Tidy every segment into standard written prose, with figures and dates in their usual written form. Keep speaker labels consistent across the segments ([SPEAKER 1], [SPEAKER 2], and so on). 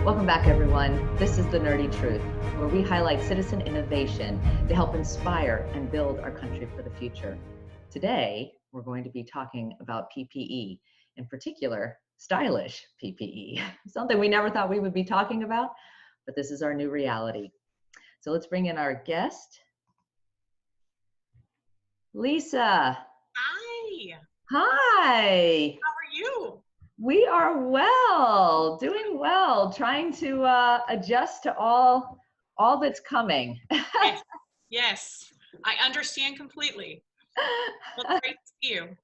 [SPEAKER 1] Welcome back, everyone. This is The Nerdy Truth, where we highlight citizen innovation to help inspire and build our country for the future. Today, we're going to be talking about PPE, in particular, stylish PPE, something we never thought we would be talking about, but this is our new reality. So let's bring in our guest, Lisa.
[SPEAKER 2] Hi,
[SPEAKER 1] Hi.
[SPEAKER 2] how are you?
[SPEAKER 1] We are well, doing well, trying to adjust to all that's coming.
[SPEAKER 2] Yes, yes, I understand completely. Well, it's great to see you.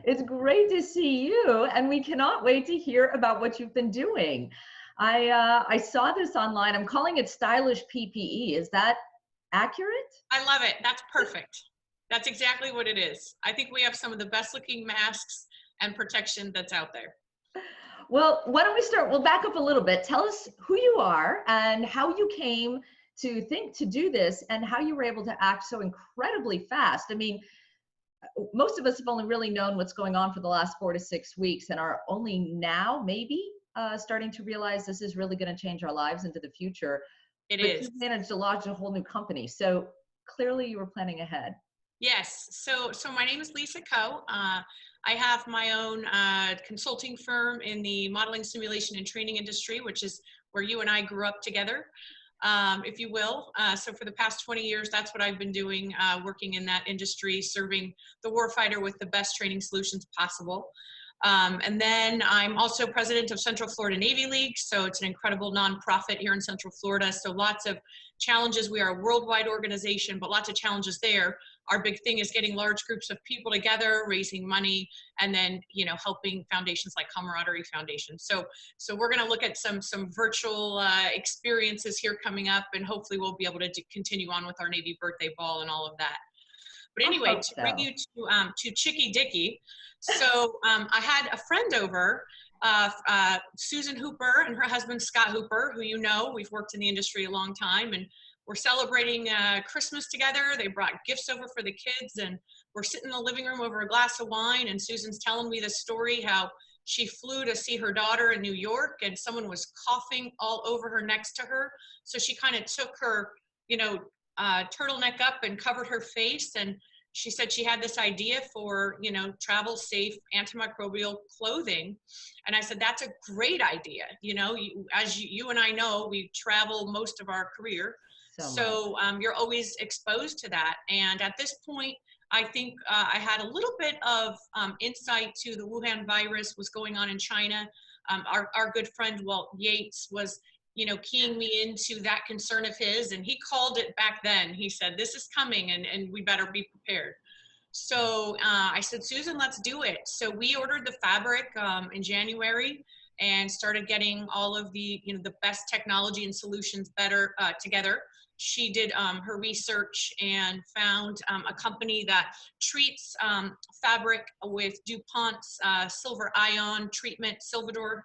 [SPEAKER 1] It's great to see you, and we cannot wait to hear about what you've been doing. I saw this online. I'm calling it stylish PPE. Is that accurate?
[SPEAKER 2] I love it. That's perfect. That's exactly what it is. I think we have some of the best looking masks and protection that's out there.
[SPEAKER 1] Well, why don't we start? We'll back up a little bit. Tell us who you are and how you came to think to do this and how you were able to act so incredibly fast. I mean, most of us have only really known what's going on for the last 4 to 6 weeks and are only now maybe starting to realize this is really going to change our lives into the future.
[SPEAKER 2] It
[SPEAKER 1] But
[SPEAKER 2] is.
[SPEAKER 1] you've managed to launch a whole new company. So clearly you were planning ahead.
[SPEAKER 2] Yes. So my name is Lisa Coe. I have my own consulting firm in the modeling, simulation, and training industry, which is where you and I grew up together, if you will. So for the past 20 years, that's what I've been doing, working in that industry, serving the warfighter with the best training solutions possible. And then I'm also president of Central Florida Navy League. So it's an incredible nonprofit here in Central Florida. So lots of challenges. We are a worldwide organization, but lots of challenges there. Our big thing is getting large groups of people together, raising money, and then, helping foundations like Camaraderie Foundation. So we're going to look at some virtual experiences here coming up, and hopefully we'll be able to continue on with our Navy birthday ball and all of that. But
[SPEAKER 1] I
[SPEAKER 2] anyway,
[SPEAKER 1] hope
[SPEAKER 2] to bring
[SPEAKER 1] so.
[SPEAKER 2] you to Chicky Dicky, so I had a friend over, Susan Hooper and her husband Scott Hooper, who we've worked in the industry a long time, and we're celebrating Christmas together. They brought gifts over for the kids, and we're sitting in the living room over a glass of wine, and Susan's telling me the story how she flew to see her daughter in New York, and someone was coughing all over her next to her. So she kind of took her, turtleneck up and covered her face, and she said she had this idea for travel safe antimicrobial clothing. And I said, that's a great idea. As you and I know, we travel most of our career,
[SPEAKER 1] So much.
[SPEAKER 2] so you're always exposed to that. And at this point, I think I had a little bit of insight to the Wuhan virus was going on in China. Our good friend Walt Yates was keying me into that concern of his, and he called it back then. He said, this is coming, and we better be prepared. So I said, Susan, let's do it. So we ordered the fabric in January and started getting all of the the best technology and solutions better together. She did her research and found a company that treats fabric with DuPont's silver ion treatment, silver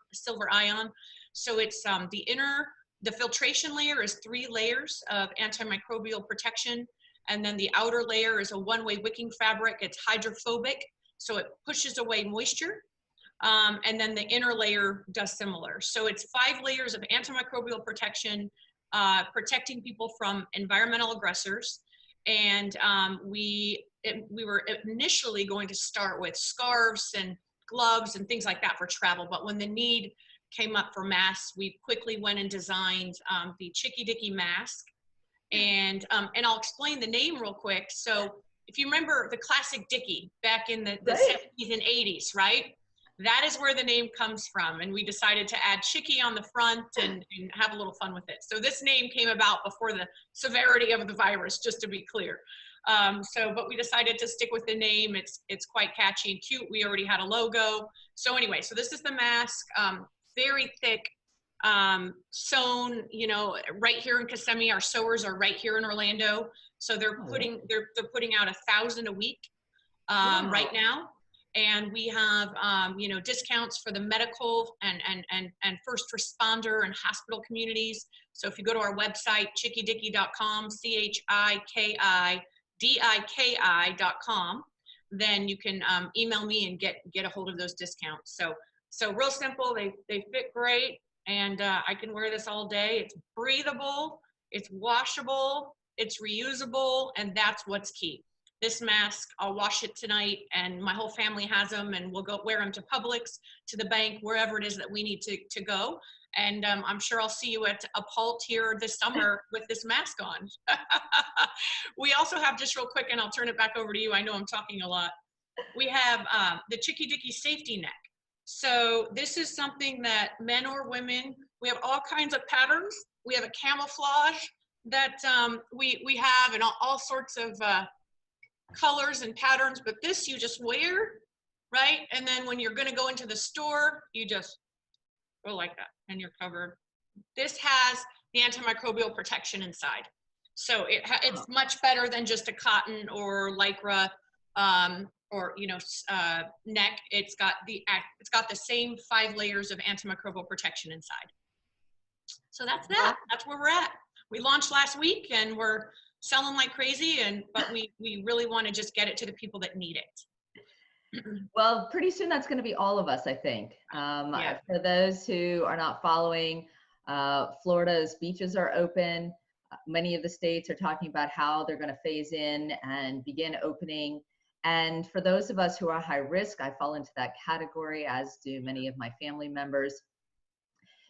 [SPEAKER 2] ion. So it's the filtration layer is 3 layers of antimicrobial protection. And then the outer layer is a one-way wicking fabric. It's hydrophobic, so it pushes away moisture. And then the inner layer does similar. So it's 5 layers of antimicrobial protection, protecting people from environmental aggressors. And we were initially going to start with scarves and gloves and things like that for travel. But when the need came up for masks, we quickly went and designed the Chicky Dicky mask. And I'll explain the name real quick. So if you remember the classic Dickie back in the
[SPEAKER 1] Right.
[SPEAKER 2] 70s and 80s, right? That is where the name comes from. And we decided to add Chicky on the front and have a little fun with it. So this name came about before the severity of the virus, just to be clear. But we decided to stick with the name. It's quite catchy and cute. We already had a logo. So anyway, so this is the mask, very thick, sewn, right here in Kissimmee. Our sewers are right here in Orlando. So they're putting out 1,000 a week
[SPEAKER 1] Wow.
[SPEAKER 2] right now. And we have, discounts for the medical and first responder and hospital communities. So if you go to our website, chickydicky.com, CHIKIDIKI.com, then you can email me and get a hold of those discounts. So real simple. They fit great, And I can wear this all day. It's breathable, it's washable, it's reusable, and that's what's key. This mask, I'll wash it tonight, and my whole family has them, and we'll go wear them to Publix, to the bank, wherever it is that we need to go. And I'm sure I'll see you at a Pult here this summer with this mask on. We also have, just real quick, and I'll turn it back over to you. I know I'm talking a lot. We have the Chicky Dicky safety neck. So this is something that men or women, we have all kinds of patterns. We have a camouflage that we have, and all sorts of colors and patterns, but this you just wear, right? And then when you're gonna go into the store, you just go like that and you're covered. This has the antimicrobial protection inside. So it's much better than just a cotton or lycra or neck. It's got the same 5 layers of antimicrobial protection inside. So that's that. That's where we're at. We launched last week and we're selling like crazy, but we really want to just get it to the people that need it.
[SPEAKER 1] Well, pretty soon that's going to be all of us, I think.
[SPEAKER 2] Yeah.
[SPEAKER 1] For those who are not following, Florida's beaches are open. Many of the states are talking about how they're going to phase in and begin opening. And for those of us who are high risk, I fall into that category, as do many of my family members.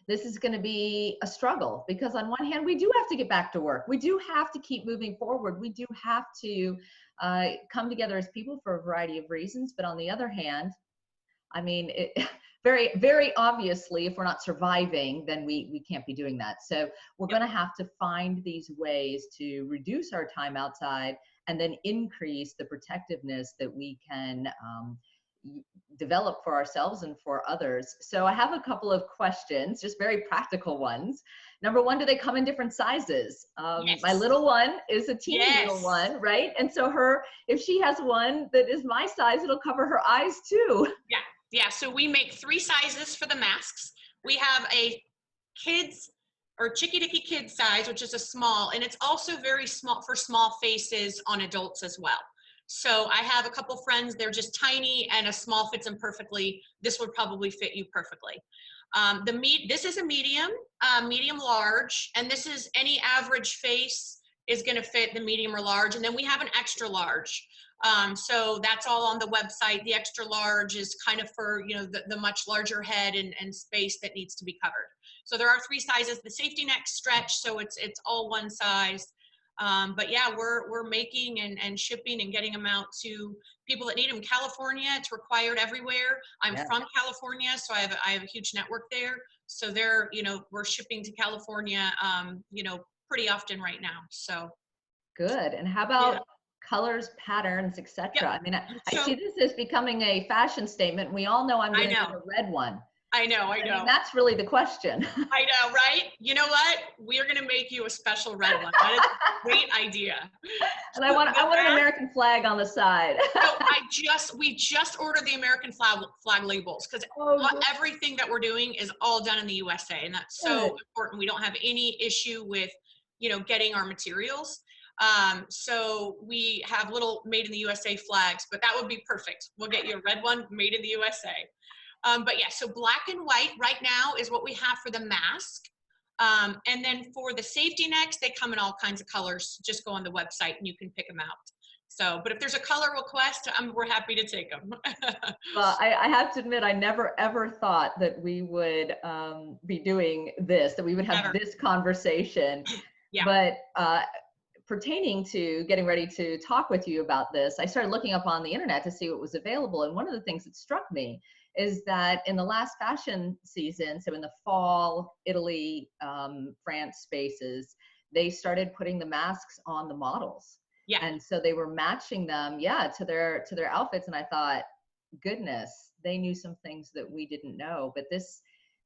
[SPEAKER 1] This is going to be a struggle because on one hand, we do have to get back to work. We do have to keep moving forward. We do have to come together as people for a variety of reasons. But on the other hand, I mean, very, very obviously, if we're not surviving, then we can't be doing that. So we're going to have to find these ways to reduce our time outside and then increase the protectiveness that we can develop for ourselves and for others. So I have a couple of questions, just very practical ones. Number one, do they come in different sizes?
[SPEAKER 2] Yes.
[SPEAKER 1] My little one is a teeny
[SPEAKER 2] Yes.
[SPEAKER 1] little one, right? And so if she has one that is my size, it'll cover her eyes too.
[SPEAKER 2] Yeah, so we make 3 sizes for the masks. We have a kids or Chicky Dicky kid size, which is a small, and it's also very small for small faces on adults as well. So I have a couple friends, they're just tiny, and a small fits them perfectly. This would probably fit you perfectly. This is a medium large, and this is any average face is going to fit the medium or large, and then we have an extra large. So that's all on the website. The extra large is kind of for the much larger head and space that needs to be covered. So there are 3 sizes. The safety neck stretch, so it's all one size. But yeah, we're making and shipping and getting them out to people that need them. California, it's required everywhere. I'm from California, so I have a huge network there. So we're shipping to California, pretty often right now. So
[SPEAKER 1] good. And how about colors, patterns, etc.?
[SPEAKER 2] Yep.
[SPEAKER 1] I mean, I see this as becoming a fashion statement. We all know I'm going to need a red one.
[SPEAKER 2] I know.
[SPEAKER 1] I mean, that's really the question.
[SPEAKER 2] I know, right? You know what? We're going to make you a special red one. That is a great idea.
[SPEAKER 1] And I want an American flag on the side.
[SPEAKER 2] So we just ordered the American flag labels because everything that we're doing is all done in the USA, and that's so important. We don't have any issue with, getting our materials. So we have little made in the USA flags, but that would be perfect. We'll get you a red one made in the USA. But yeah, so black and white right now is what we have for the mask. And then for the safety necks, they come in all kinds of colors. Just go on the website and you can pick them out. So, but if there's a color request, we're happy to take them.
[SPEAKER 1] Well, I have to admit, I never ever thought that we would be doing this, that we would have this conversation. Yeah. But pertaining to getting ready to talk with you about this, I started looking up on the internet to see what was available. And one of the things that struck me is that in the last fashion season, so in the fall, Italy, France spaces, they started putting the masks on the models. Yeah. And so they were matching them, to their outfits. And I thought, goodness, they knew some things that we didn't know. But this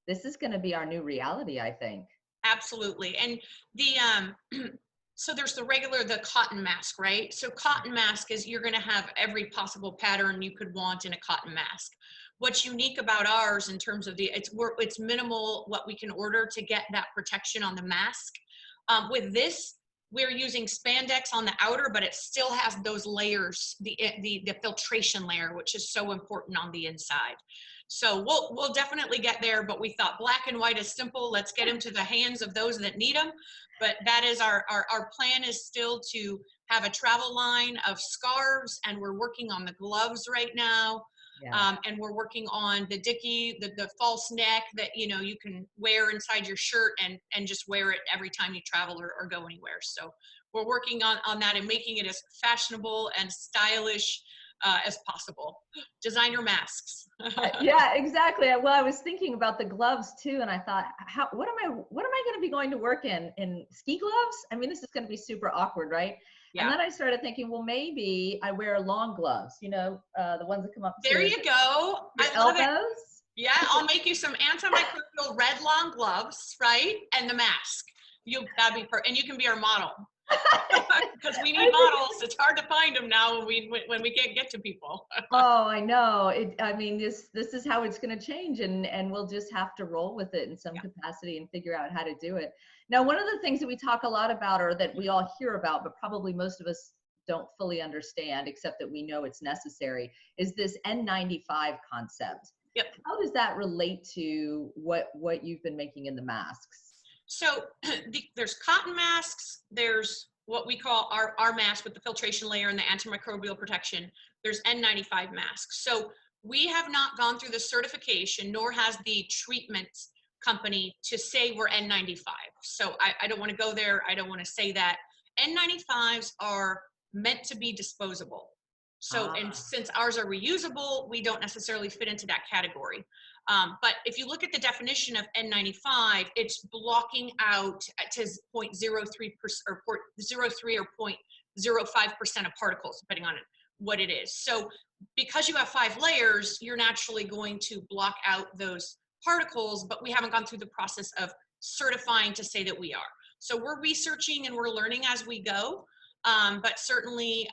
[SPEAKER 1] is going to be our new reality, I think.
[SPEAKER 2] Absolutely. And so there's the cotton mask, right? So cotton mask is you're going to have every possible pattern you could want in a cotton mask. What's unique about ours in terms of it's minimal what we can order to get that protection on the mask. With this, we're using spandex on the outer, but it still has those layers, the filtration layer, which is so important on the inside. So we'll definitely get there, but we thought black and white is simple. Let's get them to the hands of those that need them. But that is our plan, is still to have a travel line of scarves, and we're working on the gloves right now.
[SPEAKER 1] Yeah.
[SPEAKER 2] And we're working on the dicky, the false neck that, you know, you can wear inside your shirt and just wear it every time you travel or go anywhere. So we're working on that and making it as fashionable and stylish as possible. Designer masks.
[SPEAKER 1] Yeah, exactly. Well, I was thinking about the gloves too, and I thought, what am I going to be going to work in ski gloves? I mean, this is going to be super awkward, right? And
[SPEAKER 2] Yeah.
[SPEAKER 1] then I started thinking, well, maybe I wear long gloves, the ones that come up
[SPEAKER 2] There
[SPEAKER 1] to
[SPEAKER 2] you go.
[SPEAKER 1] your
[SPEAKER 2] I love it.
[SPEAKER 1] elbows.
[SPEAKER 2] Yeah, I'll make you some antimicrobial red long gloves, right? And the mask. That'd be perfect. And you can be our model. Because we need models. It's hard to find them now when we can't get to people.
[SPEAKER 1] Oh, I know. I mean, this is how it's going to change, and we'll just have to roll with it in some capacity and figure out how to do it. Now, one of the things that we talk a lot about, or that we all hear about, but probably most of us don't fully understand, except that we know it's necessary, is this N95 concept.
[SPEAKER 2] Yep.
[SPEAKER 1] How does that relate to what you've been making in the masks?
[SPEAKER 2] So there's cotton masks. There's what we call our mask with the filtration layer and the antimicrobial protection. There's N95 masks. So we have not gone through the certification, nor has the treatment company, to say we're N95. So I don't want to go there. I don't want to say that. N95s are meant to be disposable. So, and since ours are reusable, we don't necessarily fit into that category. But if you look at the definition of N95, it's blocking out to 0.03% or 0.03 or 0.05% of particles, depending on what it is. So because you have 5 layers, you're naturally going to block out those particles, but we haven't gone through the process of certifying to say that we are. So we're researching and we're learning as we go. But certainly,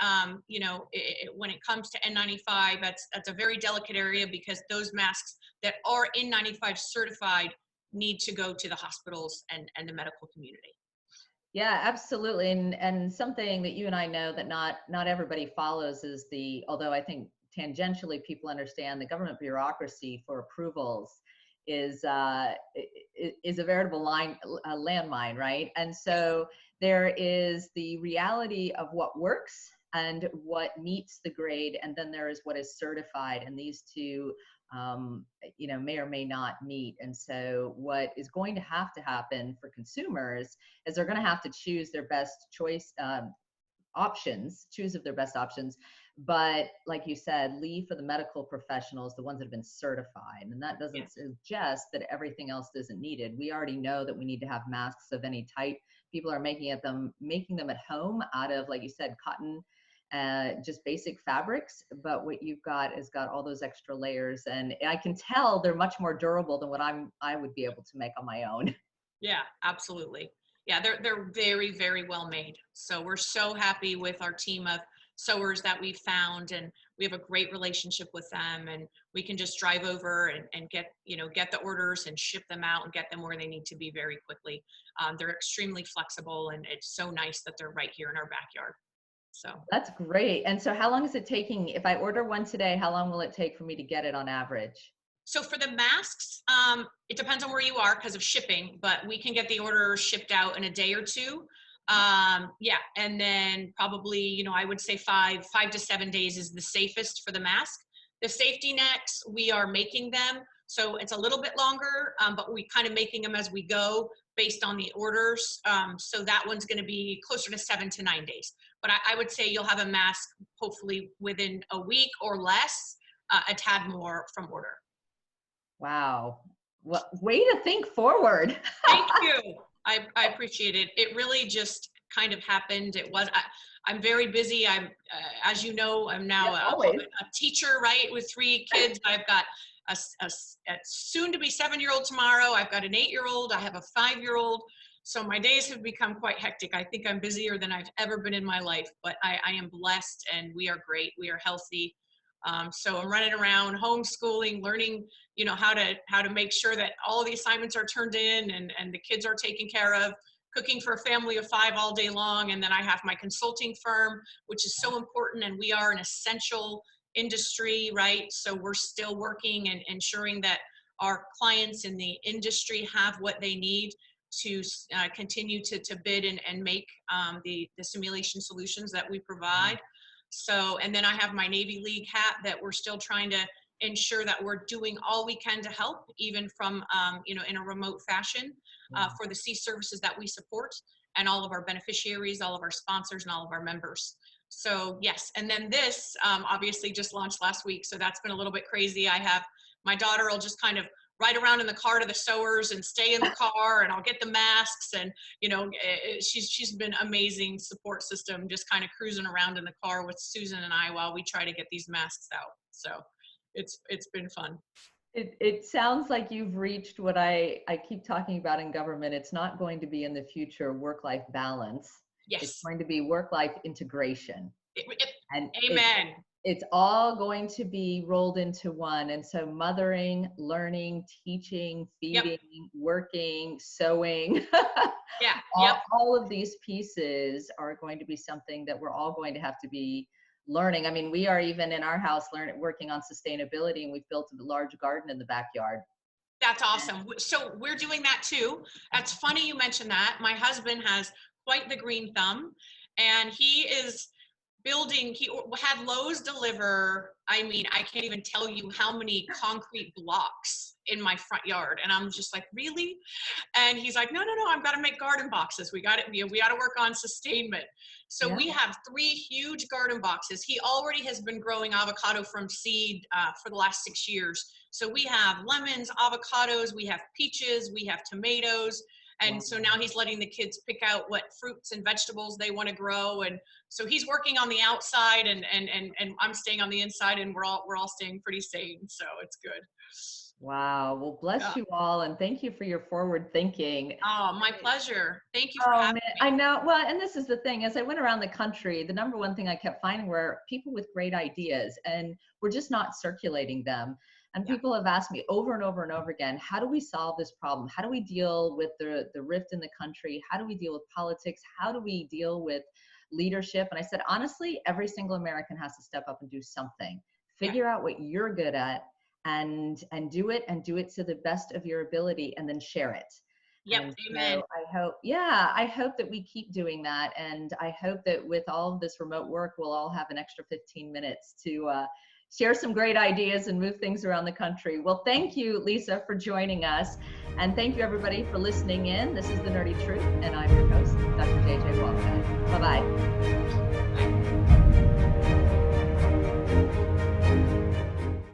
[SPEAKER 2] when it comes to N95, that's a very delicate area, because those masks that are N95 certified need to go to the hospitals and the medical community.
[SPEAKER 1] Yeah, absolutely. And something that you and I know that not everybody follows is although I think tangentially people understand, the government bureaucracy for approvals is a veritable landmine, right? And so there is the reality of what works and what meets the grade, and then there is what is certified, and these two may or may not meet. And so what is going to happen for consumers is they're going to have to choose their best choice choose of their best options. But like you said, leave for the medical professionals, the ones that have been certified. And that doesn't suggest that everything else isn't needed. We already know that we need to have masks of any type. People are making them at home out of, like you said, cotton, just basic fabrics. But what you've got is got all those extra layers, and I can tell they're much more durable than what I would be able to make on my own.
[SPEAKER 2] Yeah, absolutely. Yeah, they're very, very well made. So we're so happy with our team of sewers that we've found, and we have a great relationship with them, and we can just drive over and get the orders and ship them out and get them where they need to be very quickly. They're extremely flexible, and it's so nice that they're right here in our backyard. So
[SPEAKER 1] that's great. And so how long is it taking, if I order one today, how long will it take for me to get it on average?
[SPEAKER 2] So for the masks, it depends on where you are because of shipping, but we can get the order shipped out in a day or two. And then probably, I would say 5 to 7 days is the safest for the mask. The safety nets, we are making them. So it's a little bit longer, but we kind of making them as we go based on the orders. So that one's going to be closer to 7 to 9 days. But I would say you'll have a mask hopefully within a week or less, a tad more from order.
[SPEAKER 1] Wow. Well, way to think forward.
[SPEAKER 2] Thank you. I appreciate it. It really just kind of happened. I'm very busy. as you know, I'm now a teacher, right? With 3 kids. I've got a soon to be 7-year-old tomorrow. I've got an 8-year-old. I have a 5-year-old. So my days have become quite hectic. I think I'm busier than I've ever been in my life, but I am blessed, and we are great. We are healthy. So I'm running around homeschooling, learning, how to make sure that all the assignments are turned in and the kids are taken care of, cooking for a family of 5 all day long. And then I have my consulting firm, which is so important. And we are an essential industry, right? So we're still working and ensuring that our clients in the industry have what they need to continue to bid and make the simulation solutions that we provide. So, and then I have my Navy League hat that we're still trying to ensure that we're doing all we can to help, even from, you know, in a remote fashion, for the sea services that we support and all of our beneficiaries, all of our sponsors, and all of our members. So yes, and then this obviously just launched last week, so that's been a little bit crazy. I have my daughter will just kind of ride around in the car to the sewers and stay in the car, and I'll get the masks, and you know, she's been amazing support system, just kind of cruising around in the car with Susan and I while we try to get these masks out. So it's been fun.
[SPEAKER 1] It sounds like you've reached what I keep talking about in government. It's not going to be in the future work-life balance. It's
[SPEAKER 2] Yes.
[SPEAKER 1] going to be work-life integration. And
[SPEAKER 2] Amen.
[SPEAKER 1] it's all going to be rolled into one. And so mothering, learning, teaching,
[SPEAKER 2] Yep.
[SPEAKER 1] feeding, working, sewing,
[SPEAKER 2] Yeah. Yep.
[SPEAKER 1] all of these pieces are going to be something that we're all going to have to be learning. I mean, we are even in our house working on sustainability, and we've built a large garden in the backyard.
[SPEAKER 2] That's awesome. So we're doing that too. That's funny you mentioned that. My husband has quite the green thumb, and he is building, he had Lowe's deliver, I mean, I can't even tell you how many concrete blocks in my front yard. And I'm just like, really? And he's like, no, I've got to make garden boxes. We got to work on sustainment. So
[SPEAKER 1] Yeah.
[SPEAKER 2] we have 3 huge garden boxes. He already has been growing avocado from seed for the last 6 years. So we have lemons, avocados, we have peaches, we have tomatoes. And so now he's letting the kids pick out what fruits and vegetables they want to grow. And so he's working on the outside, and I'm staying on the inside, and we're all staying pretty sane. So it's good.
[SPEAKER 1] Wow. Well, bless you all, and thank you for your forward thinking.
[SPEAKER 2] Oh, my pleasure. Thank you for
[SPEAKER 1] Oh
[SPEAKER 2] having
[SPEAKER 1] man,
[SPEAKER 2] me.
[SPEAKER 1] I know. Well, and this is the thing. As I went around the country, the number one thing I kept finding were people with great ideas, and we're just not circulating them. And
[SPEAKER 2] Yeah.
[SPEAKER 1] people have asked me over and over and over again, how do we solve this problem? How do we deal with the rift in the country? How do we deal with politics? How do we deal with leadership? And I said, honestly, every single American has to step up and do something. Figure out what you're good at, and do it to the best of your ability, and then share it.
[SPEAKER 2] Yep.
[SPEAKER 1] And
[SPEAKER 2] Amen.
[SPEAKER 1] so I hope that we keep doing that. And I hope that with all of this remote work, we'll all have an extra 15 minutes to share some great ideas and move things around the country. Well, thank you, Lisa, for joining us. And thank you, everybody, for listening in. This is The Nerdy Truth, and I'm your host, Dr. JJ Walcott. Bye-bye.
[SPEAKER 2] Bye.